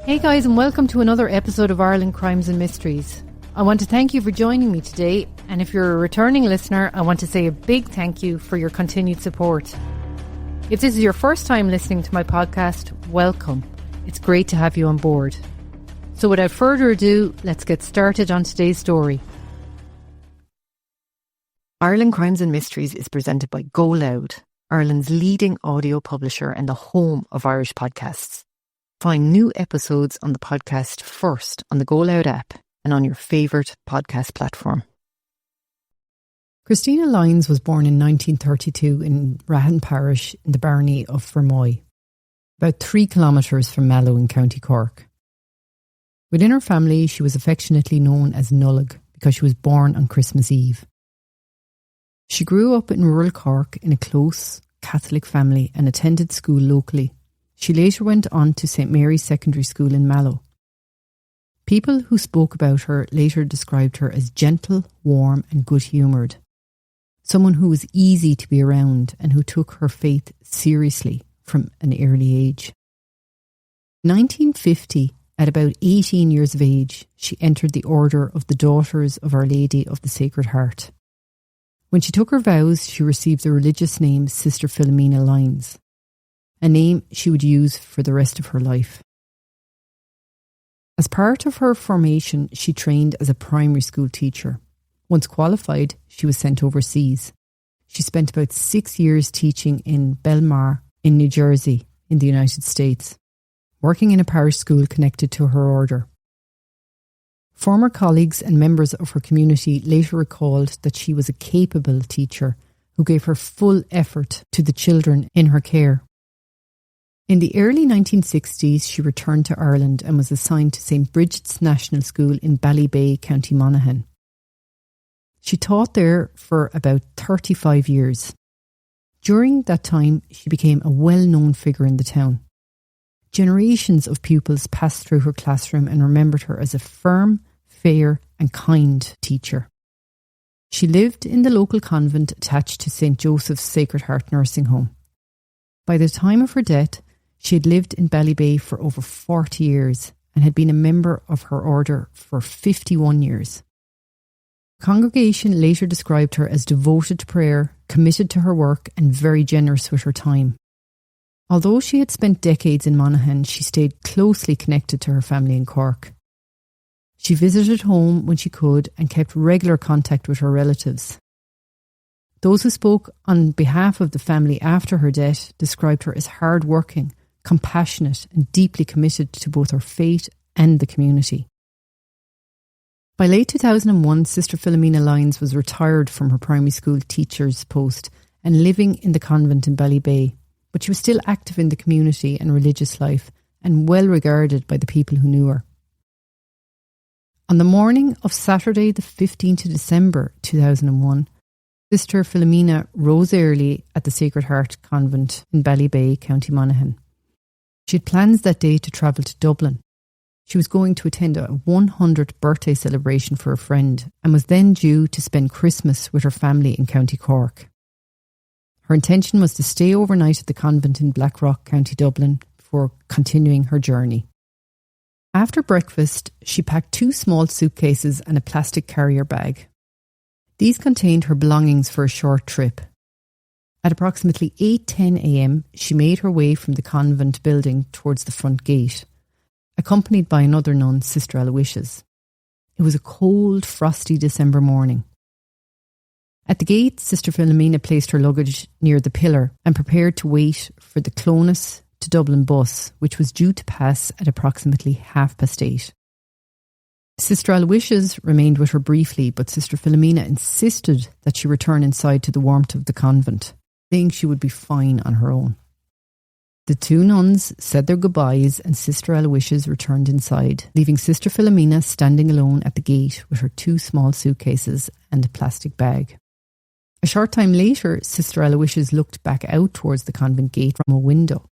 Hey guys, and welcome to another episode of Ireland Crimes and Mysteries. I want to thank you for joining me today, and if you're a returning listener, I want to say a big thank you for your continued support. If this is your first time listening to my podcast, welcome. It's great to have you on board. So without further ado, let's get started on today's story. Ireland Crimes and Mysteries is presented by GoLoud, Ireland's leading audio publisher and the home of Irish podcasts. Find new episodes on the podcast first on the GoLoud app and on your favourite podcast platform. Christina Lyons was born in 1932 in Rahan Parish in the barony of Fermoy, about 3 kilometres from Mallow in County Cork. Within her family, she was affectionately known as Nullig because she was born on Christmas Eve. She grew up in rural Cork in a close Catholic family and attended school locally. She later went on to St Mary's Secondary School in Mallow. People who spoke about her later described her as gentle, warm and good-humoured. Someone who was easy to be around and who took her faith seriously from an early age. In 1950, at about 18 years of age, she entered the Order of the Daughters of Our Lady of the Sacred Heart. When she took her vows, she received the religious name Sr Philomena Lyons, a name she would use for the rest of her life. As part of her formation, she trained as a primary school teacher. Once qualified, she was sent overseas. She spent about 6 years teaching in Belmar in New Jersey in the United States, working in a parish school connected to her order. Former colleagues and members of her community later recalled that she was a capable teacher who gave her full effort to the children in her care. In the early 1960s, she returned to Ireland and was assigned to St Bridget's National School in Ballybay, County Monaghan. She taught there for about 35 years. During that time, she became a well-known figure in the town. Generations of pupils passed through her classroom and remembered her as a firm, fair and kind teacher. She lived in the local convent attached to St Joseph's Sacred Heart Nursing Home. By the time of her death, she had lived in Ballybay for over 40 years and had been a member of her order for 51 years. The congregation later described her as devoted to prayer, committed to her work and very generous with her time. Although she had spent decades in Monaghan, she stayed closely connected to her family in Cork. She visited home when she could and kept regular contact with her relatives. Those who spoke on behalf of the family after her death described her as hard-working, compassionate and deeply committed to both her faith and the community. By late 2001, Sr Philomena Lyons was retired from her primary school teacher's post and living in the convent in Ballybay, but she was still active in the community and religious life and well regarded by the people who knew her. On the morning of Saturday the 15th of December 2001, Sr Philomena rose early at the Sacred Heart Convent in Ballybay, County Monaghan. She had plans that day to travel to Dublin. She was going to attend a 100th birthday celebration for a friend and was then due to spend Christmas with her family in County Cork. Her intention was to stay overnight at the convent in Blackrock, County Dublin, before continuing her journey. After breakfast, she packed 2 small suitcases and a plastic carrier bag. These contained her belongings for a short trip. At approximately 8:10 a.m, she made her way from the convent building towards the front gate, accompanied by another nun, Sister Aloysius. It was a cold, frosty December morning. At the gate, Sr Philomena placed her luggage near the pillar and prepared to wait for the Clones to Dublin bus, which was due to pass at approximately 8:30. Sister Aloysius remained with her briefly, but Sr Philomena insisted that she return inside to the warmth of the convent, saying she would be fine on her own. The 2 nuns said their goodbyes and Sister Aloysius returned inside, leaving Sister Philomena standing alone at the gate with her 2 small suitcases and a plastic bag. A short time later, Sister Aloysius looked back out towards the convent gate from a window.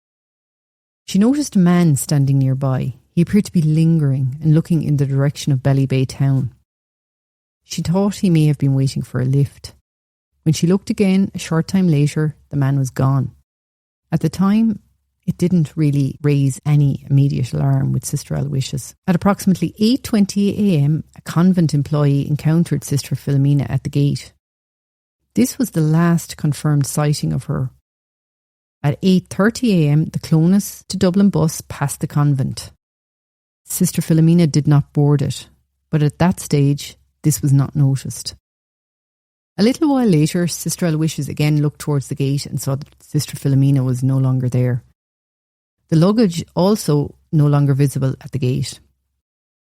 She noticed a man standing nearby. He appeared to be lingering and looking in the direction of Ballybay town. She thought he may have been waiting for a lift. When she looked again a short time later, the man was gone. At the time, it didn't really raise any immediate alarm with Sister Aloysius. At approximately 8:20 a.m, a convent employee encountered Sister Philomena at the gate. This was the last confirmed sighting of her. At 8:30 a.m, the Clonus to Dublin bus passed the convent. Sister Philomena did not board it, but at that stage, this was not noticed. A little while later, Sister Aloysius again looked towards the gate and saw that Sister Philomena was no longer there. The luggage also no longer visible at the gate.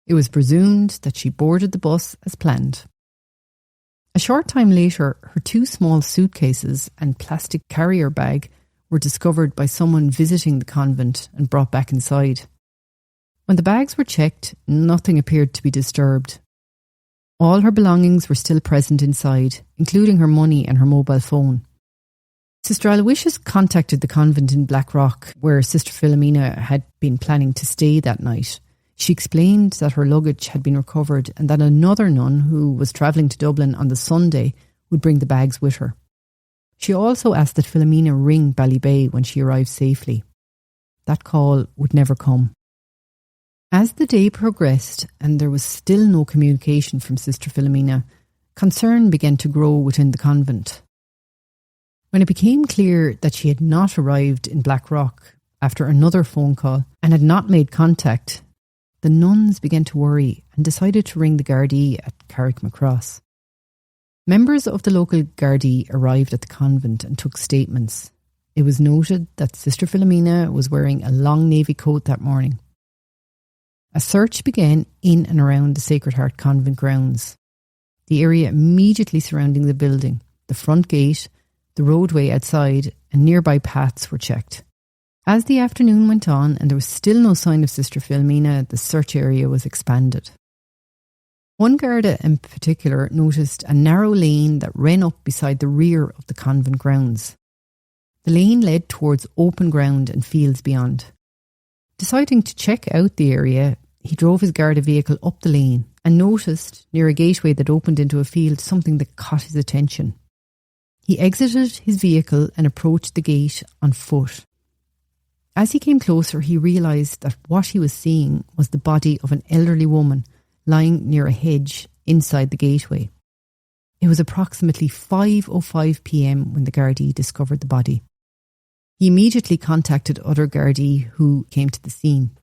It was presumed that she boarded the bus as planned. A short time later, her 2 small suitcases and plastic carrier bag were discovered by someone visiting the convent and brought back inside. When the bags were checked, nothing appeared to be disturbed. All her belongings were still present inside, including her money and her mobile phone. Sister Aloysius contacted the convent in Blackrock, where Sister Philomena had been planning to stay that night. She explained that her luggage had been recovered and that another nun who was travelling to Dublin on the Sunday would bring the bags with her. She also asked that Philomena ring Ballybay when she arrived safely. That call would never come. As the day progressed and there was still no communication from Sister Philomena, concern began to grow within the convent. When it became clear that she had not arrived in Blackrock after another phone call and had not made contact, the nuns began to worry and decided to ring the Gardaí at Carrickmacross. Members of the local Gardaí arrived at the convent and took statements. It was noted that Sister Philomena was wearing a long navy coat that morning. A search began in and around the Sacred Heart Convent grounds. The area immediately surrounding the building, the front gate, the roadway outside and nearby paths were checked. As the afternoon went on and there was still no sign of Sister Philomena, the search area was expanded. One Garda in particular noticed a narrow lane that ran up beside the rear of the convent grounds. The lane led towards open ground and fields beyond. Deciding to check out the area, he drove his Garda vehicle up the lane and noticed, near a gateway that opened into a field, something that caught his attention. He exited his vehicle and approached the gate on foot. As he came closer, he realised that what he was seeing was the body of an elderly woman lying near a hedge inside the gateway. It was approximately 5:05 p.m. when the Gardaí discovered the body. He immediately contacted other Gardaí who came to the scene.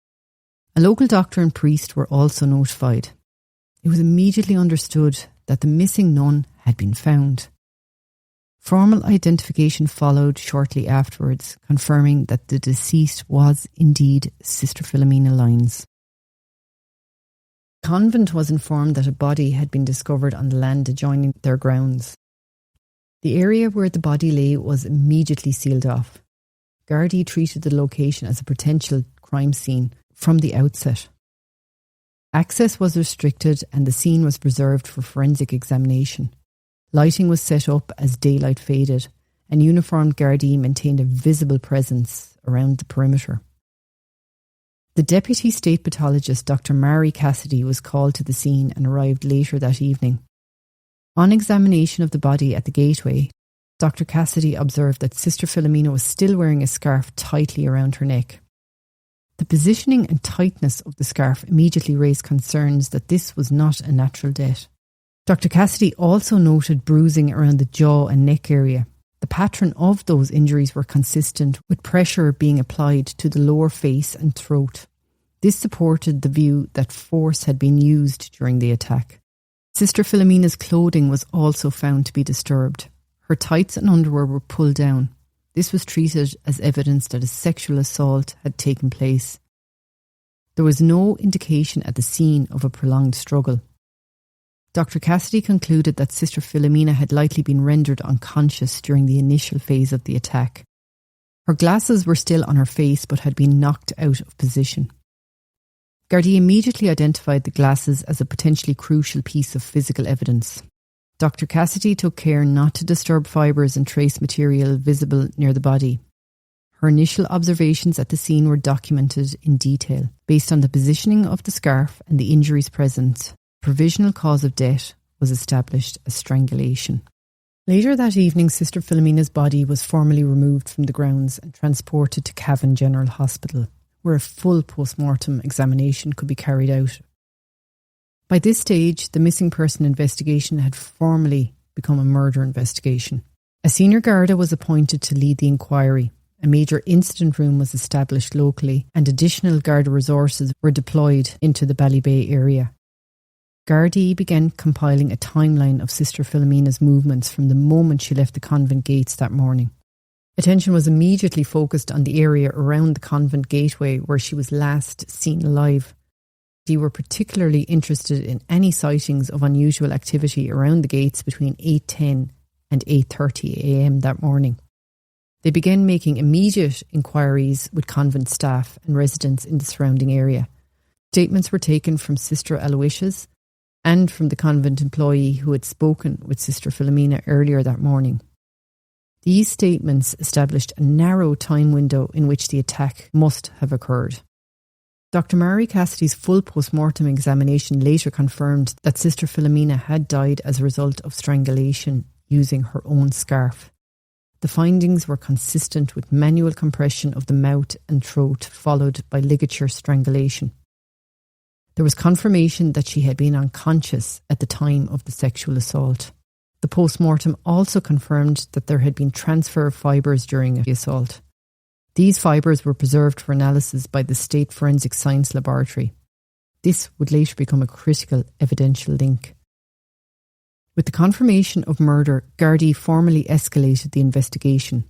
A local doctor and priest were also notified. It was immediately understood that the missing nun had been found. Formal identification followed shortly afterwards, confirming that the deceased was indeed Sister Philomena Lyons. The convent was informed that a body had been discovered on the land adjoining their grounds. The area where the body lay was immediately sealed off. Gardaí treated the location as a potential crime scene from the outset. Access was restricted and the scene was preserved for forensic examination. Lighting was set up as daylight faded, and uniformed Gardaí maintained a visible presence around the perimeter. The Deputy State Pathologist Dr. Mary Cassidy was called to the scene and arrived later that evening. On examination of the body at the gateway, Dr. Cassidy observed that Sister Philomena was still wearing a scarf tightly around her neck. The positioning and tightness of the scarf immediately raised concerns that this was not a natural death. Dr. Cassidy also noted bruising around the jaw and neck area. The pattern of those injuries were consistent with pressure being applied to the lower face and throat. This supported the view that force had been used during the attack. Sister Philomena's clothing was also found to be disturbed. Her tights and underwear were pulled down. This was treated as evidence that a sexual assault had taken place. There was no indication at the scene of a prolonged struggle. Dr. Cassidy concluded that Sister Philomena had likely been rendered unconscious during the initial phase of the attack. Her glasses were still on her face but had been knocked out of position. Gardaí immediately identified the glasses as a potentially crucial piece of physical evidence. Dr. Cassidy took care not to disturb fibres and trace material visible near the body. Her initial observations at the scene were documented in detail. Based on the positioning of the scarf and the injuries present, provisional cause of death was established as strangulation. Later that evening, Sister Philomena's body was formally removed from the grounds and transported to Cavan General Hospital, where a full post-mortem examination could be carried out. By this stage, the missing person investigation had formally become a murder investigation. A senior Garda was appointed to lead the inquiry. A major incident room was established locally and additional Garda resources were deployed into the Ballybay area. Gardaí began compiling a timeline of Sister Philomena's movements from the moment she left the convent gates that morning. Attention was immediately focused on the area around the convent gateway where she was last seen alive. They were particularly interested in any sightings of unusual activity around the gates between 8:10 and 8:30 a.m. that morning. They began making immediate inquiries with convent staff and residents in the surrounding area. Statements were taken from Sister Aloysius and from the convent employee who had spoken with Sister Philomena earlier that morning. These statements established a narrow time window in which the attack must have occurred. Dr. Mary Cassidy's full post-mortem examination later confirmed that Sister Philomena had died as a result of strangulation using her own scarf. The findings were consistent with manual compression of the mouth and throat followed by ligature strangulation. There was confirmation that she had been unconscious at the time of the sexual assault. The post-mortem also confirmed that there had been transfer of fibres during the assault. These fibres were preserved for analysis by the State Forensic Science Laboratory. This would later become a critical evidential link. With the confirmation of murder, Gardaí formally escalated the investigation.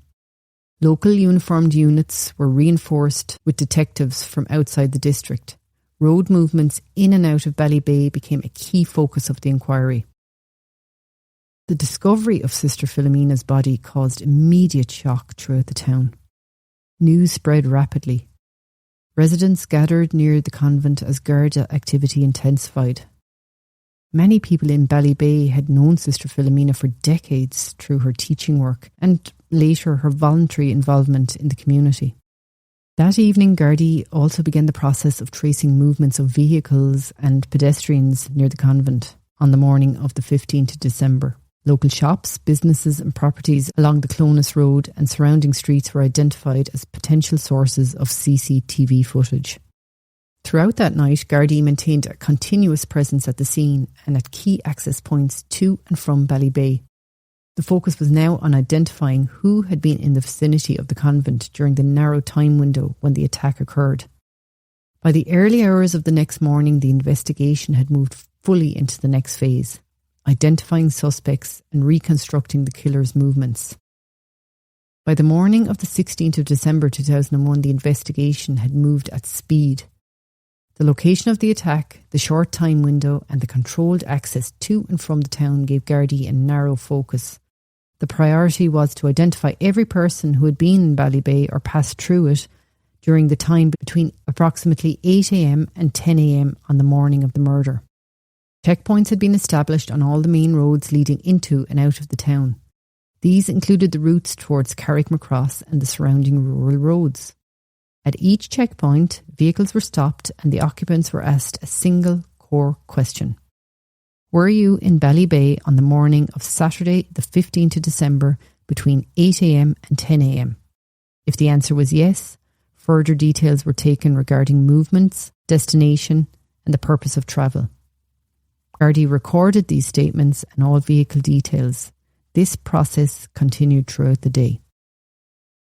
Local uniformed units were reinforced with detectives from outside the district. Road movements in and out of Ballybay became a key focus of the inquiry. The discovery of Sister Philomena's body caused immediate shock throughout the town. News spread rapidly. Residents gathered near the convent as Garda activity intensified. Many people in Ballybay had known Sister Philomena for decades through her teaching work and later her voluntary involvement in the community. That evening, Gardaí also began the process of tracing movements of vehicles and pedestrians near the convent on the morning of the 15th of December. Local shops, businesses and properties along the Clonus Road and surrounding streets were identified as potential sources of CCTV footage. Throughout that night, Gardaí maintained a continuous presence at the scene and at key access points to and from Ballybay. The focus was now on identifying who had been in the vicinity of the convent during the narrow time window when the attack occurred. By the early hours of the next morning, the investigation had moved fully into the next phase, identifying suspects and reconstructing the killer's movements. By the morning of the 16th of December 2001, the investigation had moved at speed. The location of the attack, the short time window and the controlled access to and from the town gave Gardaí a narrow focus. The priority was to identify every person who had been in Ballybay or passed through it during the time between approximately 8 a.m. and 10 a.m. on the morning of the murder. Checkpoints had been established on all the main roads leading into and out of the town. These included the routes towards Carrickmacross and the surrounding rural roads. At each checkpoint, vehicles were stopped and the occupants were asked a single core question. Were you in Ballybay on the morning of Saturday the 15th of December between 8 a.m. and 10 a.m? If the answer was yes, further details were taken regarding movements, destination and the purpose of travel. Gardaí recorded these statements and all vehicle details. This process continued throughout the day.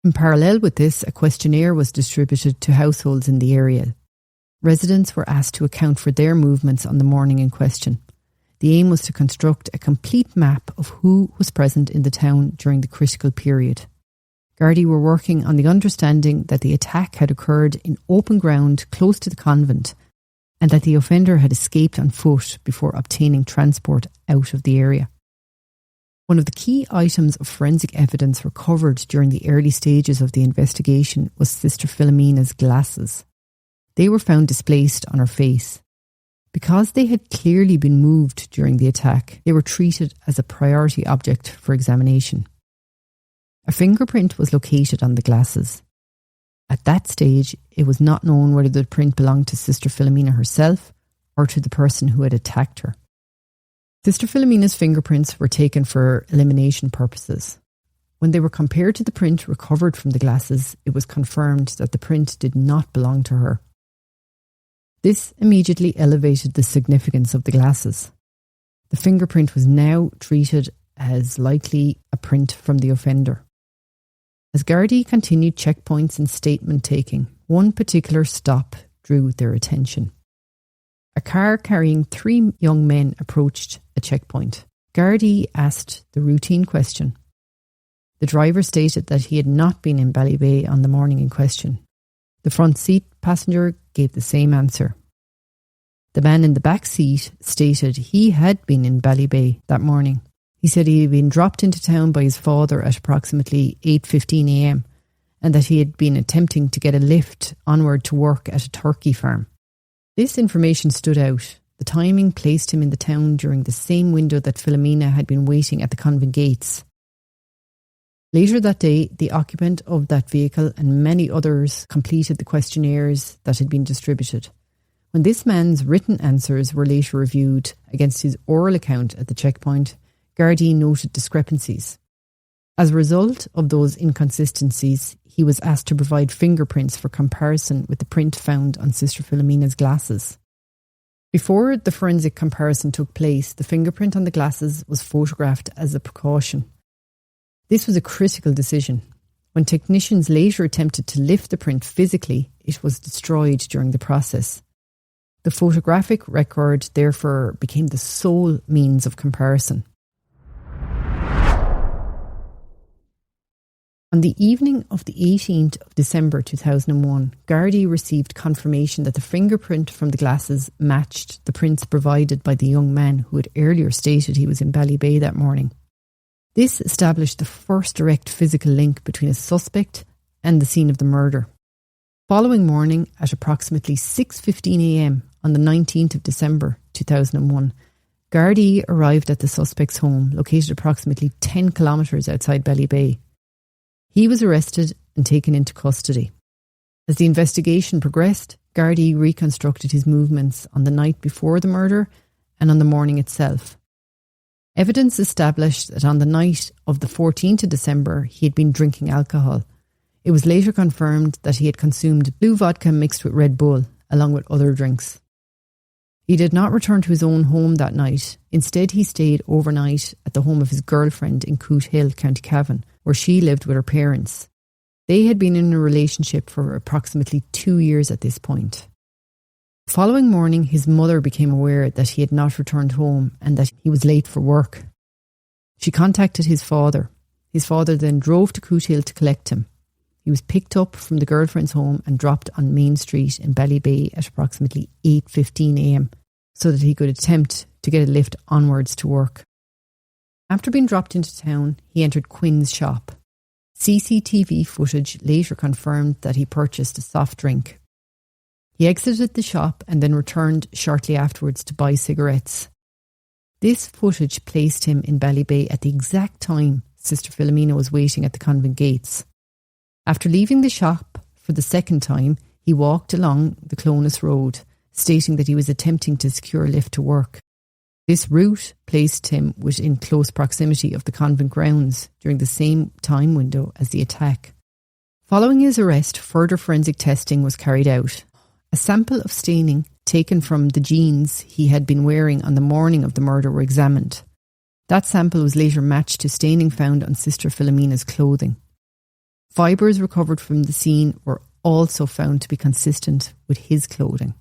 In parallel with this, a questionnaire was distributed to households in the area. Residents were asked to account for their movements on the morning in question. The aim was to construct a complete map of who was present in the town during the critical period. Gardaí were working on the understanding that the attack had occurred in open ground close to the convent and that the offender had escaped on foot before obtaining transport out of the area. One of the key items of forensic evidence recovered during the early stages of the investigation was Sister Philomena's glasses. They were found displaced on her face. Because they had clearly been moved during the attack, they were treated as a priority object for examination. A fingerprint was located on the glasses. At that stage, it was not known whether the print belonged to Sister Philomena herself or to the person who had attacked her. Sister Philomena's fingerprints were taken for elimination purposes. When they were compared to the print recovered from the glasses, it was confirmed that the print did not belong to her. This immediately elevated the significance of the glasses. The fingerprint was now treated as likely a print from the offender. As Gardaí continued checkpoints and statement taking, one particular stop drew their attention. A car carrying 3 young men approached a checkpoint. Gardaí asked the routine question. The driver stated that he had not been in Ballybay on the morning in question. The front seat passenger gave the same answer. The man in the back seat stated he had been in Ballybay that morning. He said he had been dropped into town by his father at approximately 8:15 a.m. and that he had been attempting to get a lift onward to work at a turkey farm. This information stood out. The timing placed him in the town during the same window that Philomena had been waiting at the convent gates. Later that day, the occupant of that vehicle and many others completed the questionnaires that had been distributed. When this man's written answers were later reviewed against his oral account at the checkpoint, Gardaí noted discrepancies. As a result of those inconsistencies, he was asked to provide fingerprints for comparison with the print found on Sister Philomena's glasses. Before the forensic comparison took place, the fingerprint on the glasses was photographed as a precaution. This was a critical decision. When technicians later attempted to lift the print physically, it was destroyed during the process. The photographic record therefore became the sole means of comparison. On the evening of the 18th of December 2001, Gardaí received confirmation that the fingerprint from the glasses matched the prints provided by the young man who had earlier stated he was in Ballybay that morning. This established the first direct physical link between a suspect and the scene of the murder. Following morning, at approximately 6:15 a.m. on the 19th of December 2001, Gardaí arrived at the suspect's home, located approximately 10 kilometres outside Ballybay. He was arrested and taken into custody. As the investigation progressed, Gardaí reconstructed his movements on the night before the murder and on the morning itself. Evidence established that on the night of the 14th of December he had been drinking alcohol. It was later confirmed that he had consumed blue vodka mixed with Red Bull, along with other drinks. He did not return to his own home that night. Instead, he stayed overnight at the home of his girlfriend in Cootehill, County Cavan, where she lived with her parents. They had been in a relationship for approximately 2 years at this point. The following morning, his mother became aware that he had not returned home and that he was late for work. She contacted his father. His father then drove to Cootehill to collect him. He was picked up from the girlfriend's home and dropped on Main Street in Ballybay at approximately 8:15 a.m. so that he could attempt to get a lift onwards to work. After being dropped into town, he entered Quinn's shop. CCTV footage later confirmed that he purchased a soft drink. He exited the shop and then returned shortly afterwards to buy cigarettes. This footage placed him in Ballybay at the exact time Sister Philomena was waiting at the convent gates. After leaving the shop for the second time, he walked along the Clonus Road, stating that he was attempting to secure a lift to work. This route placed him within close proximity of the convent grounds during the same time window as the attack. Following his arrest, further forensic testing was carried out. A sample of staining taken from the jeans he had been wearing on the morning of the murder were examined. That sample was later matched to staining found on Sister Philomena's clothing. Fibres recovered from the scene were also found to be consistent with his clothing.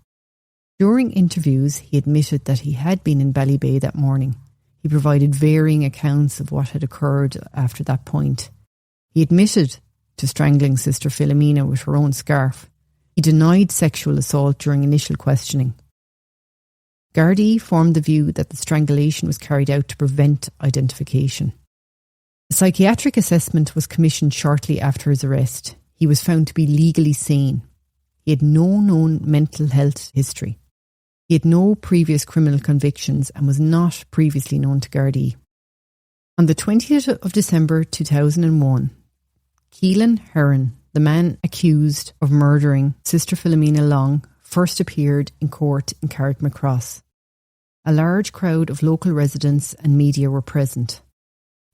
During interviews, he admitted that he had been in Ballybay that morning. He provided varying accounts of what had occurred after that point. He admitted to strangling Sister Philomena with her own scarf. He denied sexual assault during initial questioning. Gardaí formed the view that the strangulation was carried out to prevent identification. A psychiatric assessment was commissioned shortly after his arrest. He was found to be legally sane. He had no known mental health history. He had no previous criminal convictions and was not previously known to Gardaí. On the 20th of December 2001, Keelan Heron, the man accused of murdering Sister Philomena Long, first appeared in court in Carrickmacross. A large crowd of local residents and media were present.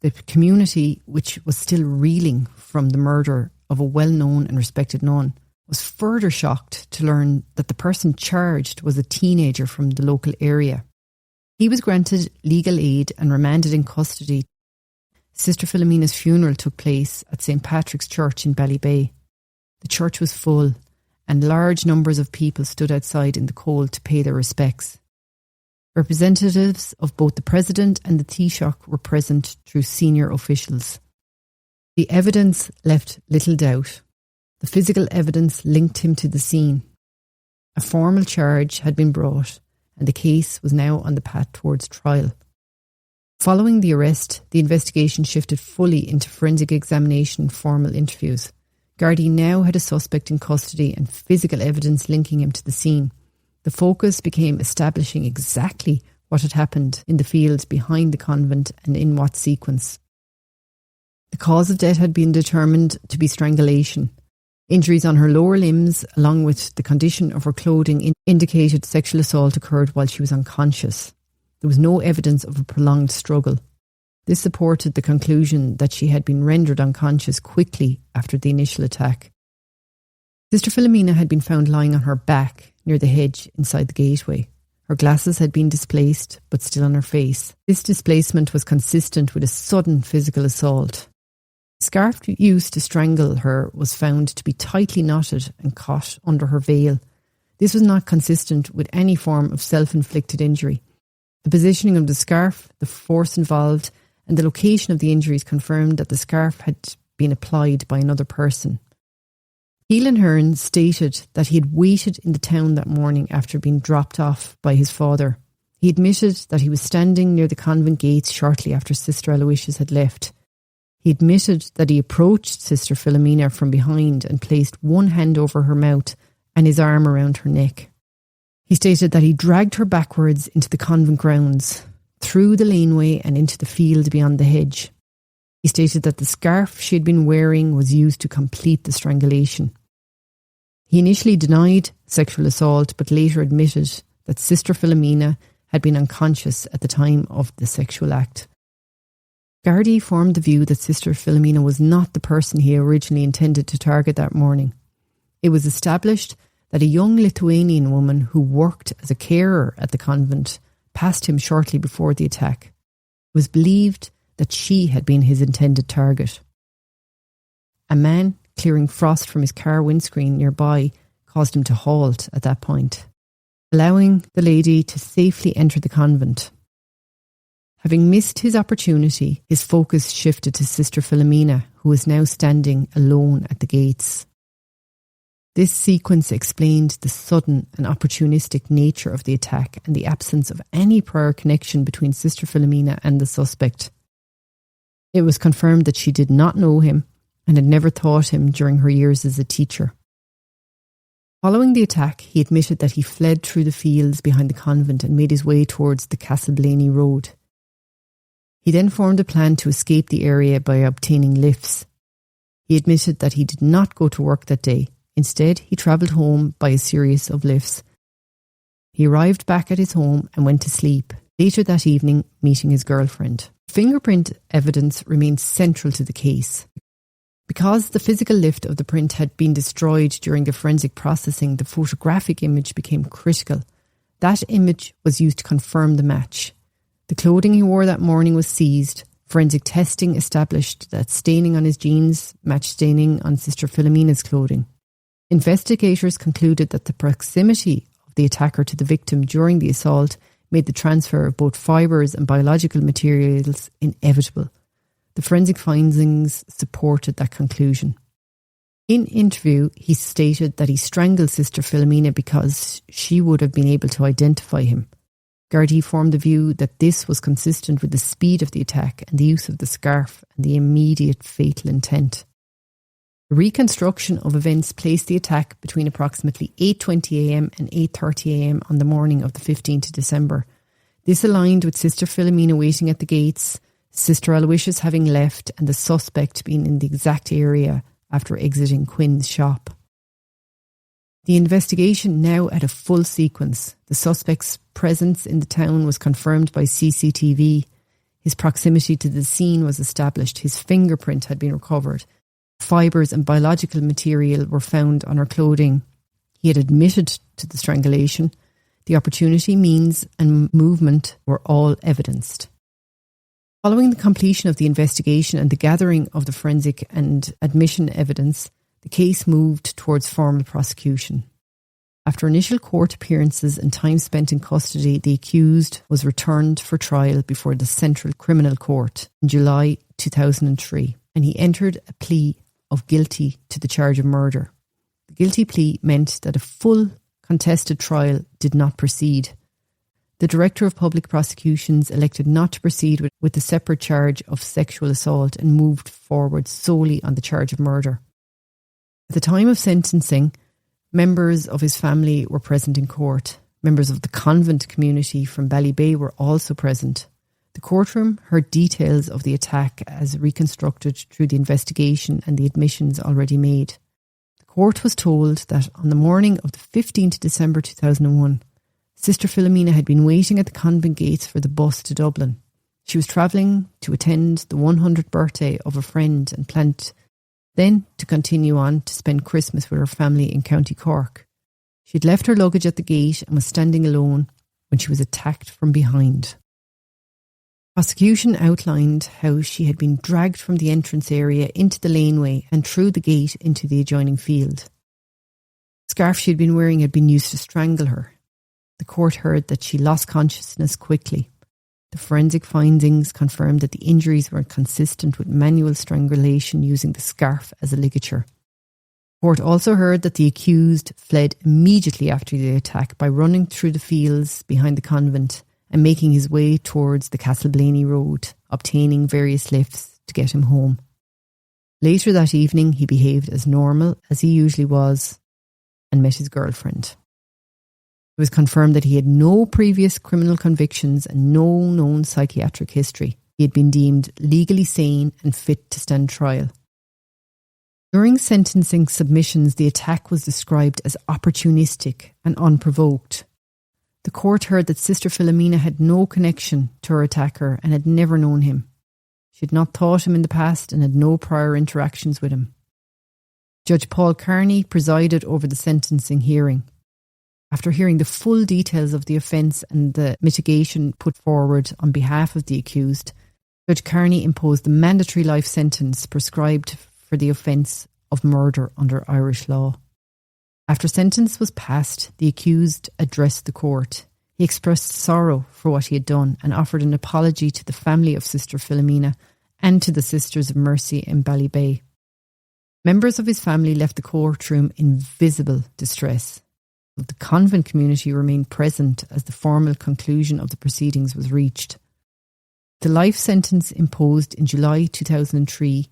The community, which was still reeling from the murder of a well-known and respected nun, was further shocked to learn that the person charged was a teenager from the local area. He was granted legal aid and remanded in custody. Sister Philomena's funeral took place at St Patrick's Church in Ballybay. The church was full, and large numbers of people stood outside in the cold to pay their respects. Representatives of both the President and the Taoiseach were present through senior officials. The evidence left little doubt. The physical evidence linked him to the scene. A formal charge had been brought, and the case was now on the path towards trial. Following the arrest, the investigation shifted fully into forensic examination and formal interviews. Gardaí now had a suspect in custody and physical evidence linking him to the scene. The focus became establishing exactly what had happened in the fields behind the convent and in what sequence. The cause of death had been determined to be strangulation. Injuries on her lower limbs, along with the condition of her clothing, indicated sexual assault occurred while she was unconscious. There was no evidence of a prolonged struggle. This supported the conclusion that she had been rendered unconscious quickly after the initial attack. Sister Philomena had been found lying on her back near the hedge inside the gateway. Her glasses had been displaced, but still on her face. This displacement was consistent with a sudden physical assault. The scarf used to strangle her was found to be tightly knotted and caught under her veil. This was not consistent with any form of self-inflicted injury. The positioning of the scarf, the force involved, and the location of the injuries confirmed that the scarf had been applied by another person. Keelan Hearn stated that he had waited in the town that morning after being dropped off by his father. He admitted that he was standing near the convent gates shortly after Sister Aloysius had left. He admitted that he approached Sister Philomena from behind and placed one hand over her mouth and his arm around her neck. He stated that he dragged her backwards into the convent grounds, through the laneway and into the field beyond the hedge. He stated that the scarf she had been wearing was used to complete the strangulation. He initially denied sexual assault, but later admitted that Sister Philomena had been unconscious at the time of the sexual act. Gardaí formed the view that Sister Philomena was not the person he originally intended to target that morning. It was established that a young Lithuanian woman who worked as a carer at the convent passed him shortly before the attack. It was believed that she had been his intended target. A man clearing frost from his car windscreen nearby caused him to halt at that point, allowing the lady to safely enter the convent. Having missed his opportunity, his focus shifted to Sister Philomena, who was now standing alone at the gates. This sequence explained the sudden and opportunistic nature of the attack and the absence of any prior connection between Sister Philomena and the suspect. It was confirmed that she did not know him and had never taught him during her years as a teacher. Following the attack, he admitted that he fled through the fields behind the convent and made his way towards the Castleblaney Road. He then formed a plan to escape the area by obtaining lifts. He admitted that he did not go to work that day. Instead, he travelled home by a series of lifts. He arrived back at his home and went to sleep, later that evening meeting his girlfriend. Fingerprint evidence remained central to the case. Because the physical lift of the print had been destroyed during the forensic processing, the photographic image became critical. That image was used to confirm the match. The clothing he wore that morning was seized. Forensic testing established that staining on his jeans matched staining on Sister Philomena's clothing. Investigators concluded that the proximity of the attacker to the victim during the assault made the transfer of both fibres and biological materials inevitable. The forensic findings supported that conclusion. In interview, he stated that he strangled Sister Philomena because she would have been able to identify him. Gardaí formed the view that this was consistent with the speed of the attack and the use of the scarf and the immediate fatal intent. The reconstruction of events placed the attack between approximately 8:20am and 8:30am on the morning of the 15th of December. This aligned with Sister Philomena waiting at the gates, Sister Aloysius having left, and the suspect being in the exact area after exiting Quinn's shop. The investigation now had a full sequence. The suspect's presence in the town was confirmed by CCTV. His proximity to the scene was established. His fingerprint had been recovered. Fibres and biological material were found on her clothing. He had admitted to the strangulation. The opportunity, means and movement were all evidenced. Following the completion of the investigation and the gathering of the forensic and admission evidence, the case moved towards formal prosecution. After initial court appearances and time spent in custody, the accused was returned for trial before the Central Criminal Court in July 2003, and he entered a plea of guilty to the charge of murder. The guilty plea meant that a full contested trial did not proceed. The Director of Public Prosecutions elected not to proceed with the separate charge of sexual assault and moved forward solely on the charge of murder. At the time of sentencing, members of his family were present in court. Members of the convent community from Ballybay were also present. The courtroom heard details of the attack as reconstructed through the investigation and the admissions already made. The court was told that on the morning of the 15th December 2001, Sister Philomena had been waiting at the convent gates for the bus to Dublin. She was travelling to attend the 100th birthday of a friend and planned then to continue on to spend Christmas with her family in County Cork. She had left her luggage at the gate and was standing alone when she was attacked from behind. Prosecution outlined how she had been dragged from the entrance area into the laneway and through the gate into the adjoining field. The scarf she had been wearing had been used to strangle her. The court heard that she lost consciousness quickly. The forensic findings confirmed that the injuries were consistent with manual strangulation using the scarf as a ligature. The court also heard that the accused fled immediately after the attack by running through the fields behind the convent and making his way towards the Castleblaney Road, obtaining various lifts to get him home. Later that evening, he behaved as normal as he usually was and met his girlfriend. It was confirmed that he had no previous criminal convictions and no known psychiatric history. He had been deemed legally sane and fit to stand trial. During sentencing submissions, the attack was described as opportunistic and unprovoked. The court heard that Sister Philomena had no connection to her attacker and had never known him. She had not taught him in the past and had no prior interactions with him. Judge Paul Carney presided over the sentencing hearing. After hearing the full details of the offence and the mitigation put forward on behalf of the accused, Judge Carney imposed the mandatory life sentence prescribed for the offence of murder under Irish law. After sentence was passed, the accused addressed the court. He expressed sorrow for what he had done and offered an apology to the family of Sister Philomena and to the Sisters of Mercy in Ballybay. Members of his family left the courtroom in visible distress. The convent community remained present as the formal conclusion of the proceedings was reached. The life sentence imposed in July 2003,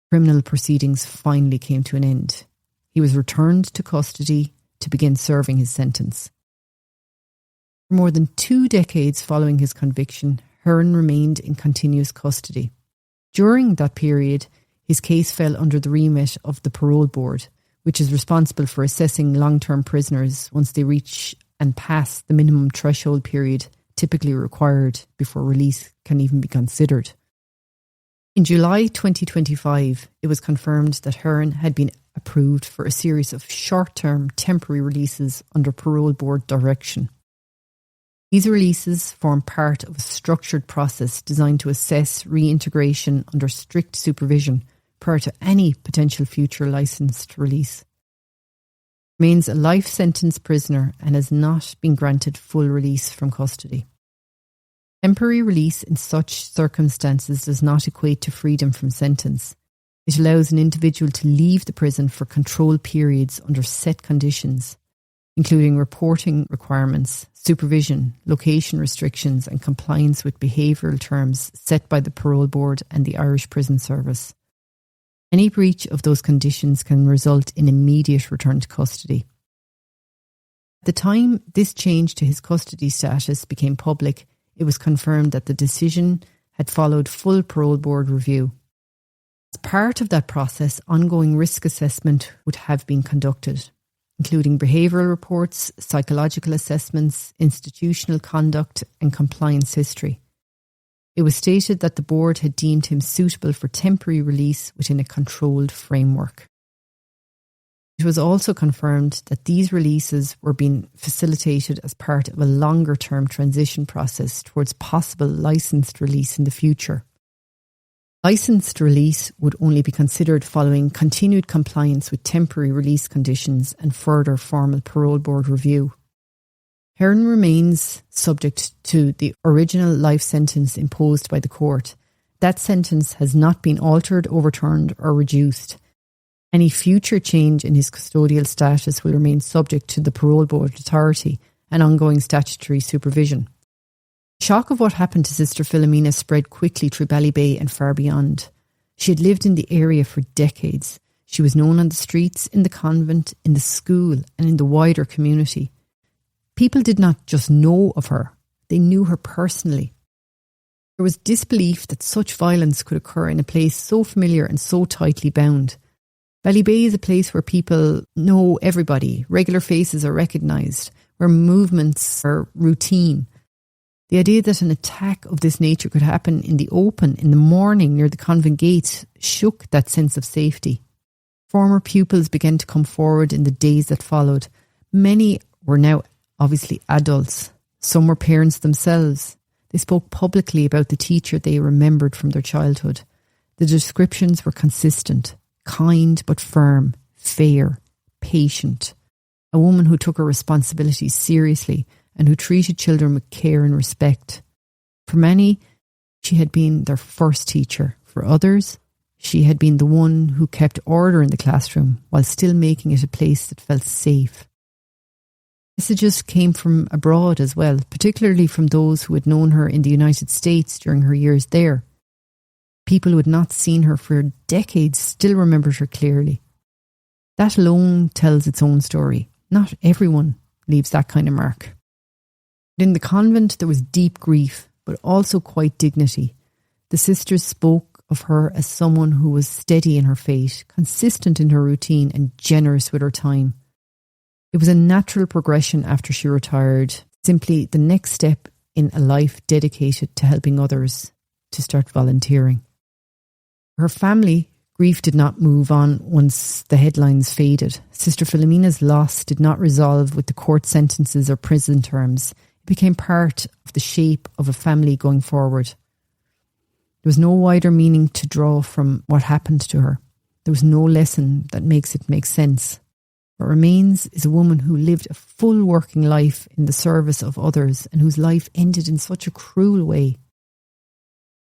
criminal proceedings finally came to an end. He was returned to custody to begin serving his sentence. For more than 2 decades following his conviction, Hearn remained in continuous custody. During that period, his case fell under the remit of the Parole Board, which is responsible for assessing long-term prisoners once they reach and pass the minimum threshold period typically required before release can even be considered. In July 2025, it was confirmed that Hearn had been approved for a series of short-term temporary releases under Parole Board direction. These releases form part of a structured process designed to assess reintegration under strict supervision prior to any potential future licensed release. Remains a life sentence prisoner and has not been granted full release from custody. Temporary release in such circumstances does not equate to freedom from sentence. It allows an individual to leave the prison for controlled periods under set conditions, including reporting requirements, supervision, location restrictions and compliance with behavioural terms set by the Parole Board and the Irish Prison Service. Any breach of those conditions can result in immediate return to custody. At the time this change to his custody status became public, it was confirmed that the decision had followed full Parole Board review. As part of that process, ongoing risk assessment would have been conducted. including behavioural reports, psychological assessments, institutional conduct and compliance history. It was stated that the board had deemed him suitable for temporary release within a controlled framework. It was also confirmed that these releases were being facilitated as part of a longer-term transition process towards possible licensed release in the future. Licensed release would only be considered following continued compliance with temporary release conditions and further formal parole board review. Heron remains subject to the original life sentence imposed by the court. That sentence has not been altered, overturned or reduced. Any future change in his custodial status will remain subject to the parole board authority and ongoing statutory supervision. The shock of what happened to Sister Philomena spread quickly through Ballybay and far beyond. She had lived in the area for decades. She was known on the streets, in the convent, in the school and in the wider community. People did not just know of her, they knew her personally. There was disbelief that such violence could occur in a place so familiar and so tightly bound. Ballybay is a place where people know everybody, regular faces are recognised, where movements are routine. The idea that an attack of this nature could happen in the open, in the morning near the convent gate, shook that sense of safety. Former pupils began to come forward in the days that followed. Many were now obviously adults. Some were parents themselves. They spoke publicly about the teacher they remembered from their childhood. The descriptions were consistent. Kind but firm, fair, patient. A woman who took her responsibilities seriously and who treated children with care and respect. For many, she had been their first teacher. For others, she had been the one who kept order in the classroom while still making it a place that felt safe. Messages came from abroad as well, particularly from those who had known her in the United States during her years there. People who had not seen her for decades still remembered her clearly. That alone tells its own story. Not everyone leaves that kind of mark. But in the convent there was deep grief, but also quite dignity. The sisters spoke of her as someone who was steady in her faith, consistent in her routine and generous with her time. It was a natural progression after she retired, simply the next step in a life dedicated to helping others, to start volunteering. Her family, grief did not move on once the headlines faded. Sister Philomena's loss did not resolve with the court sentences or prison terms. It became part of the shape of a family going forward. There was no wider meaning to draw from what happened to her. There was no lesson that makes it make sense. What remains is a woman who lived a full working life in the service of others and whose life ended in such a cruel way.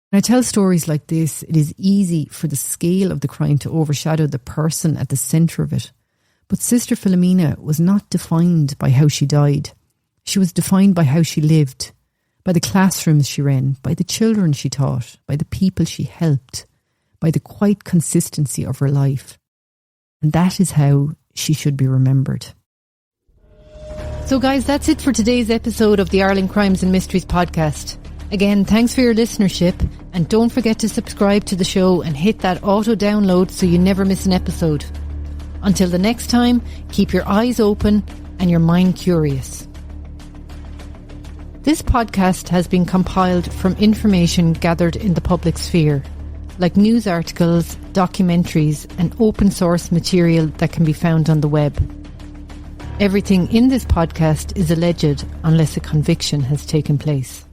When I tell stories like this, it is easy for the scale of the crime to overshadow the person at the centre of it. But Sister Philomena was not defined by how she died. She was defined by how she lived, by the classrooms she ran, by the children she taught, by the people she helped, by the quiet consistency of her life. And that is how she should be remembered. So guys, that's it for today's episode of the Ireland Crimes and Mysteries podcast. Again, thanks for your listenership, and don't forget to subscribe to the show and hit that auto download so you never miss an episode. Until the next time, keep your eyes open and your mind curious. This podcast has been compiled from information gathered in the public sphere, like news articles, documentaries and open source material that can be found on the web. Everything in this podcast is alleged unless a conviction has taken place.